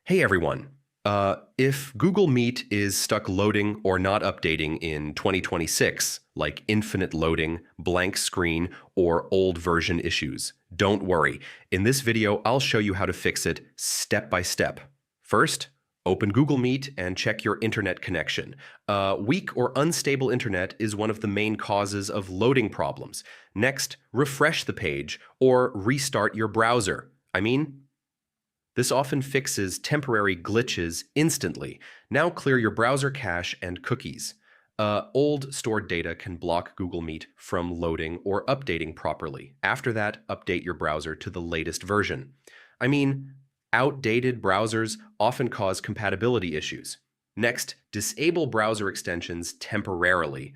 Hey everyone. If Google Meet is stuck loading or not updating in 2026, like infinite loading, blank screen, or old version issues, don't worry. In this video, I'll show you how to fix it step by step. First, open Google Meet and check your internet connection. Weak or unstable internet is one of the main causes of loading problems. Next, refresh the page or restart your browser. This often fixes temporary glitches instantly. Now clear your browser cache and cookies. Old stored data can block Google Meet from loading or updating properly. After that, update your browser to the latest version. I mean, Outdated browsers often cause compatibility issues. Next, disable browser extensions temporarily.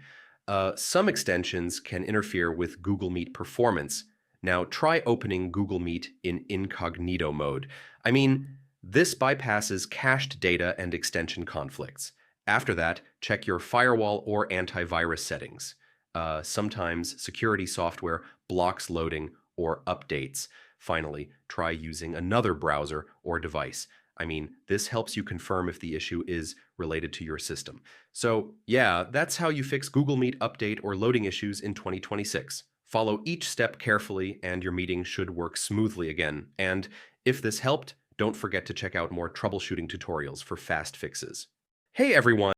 Some extensions can interfere with Google Meet performance. Now try opening Google Meet in incognito mode. This bypasses cached data and extension conflicts. After that, check your firewall or antivirus settings. Sometimes security software blocks loading or updates. Finally, try using another browser or device. This helps you confirm if the issue is related to your system. So yeah, that's how you fix Google Meet update or loading issues in 2026. Follow each step carefully and your meeting should work smoothly again. And if this helped, don't forget to check out more troubleshooting tutorials for fast fixes. Hey everyone!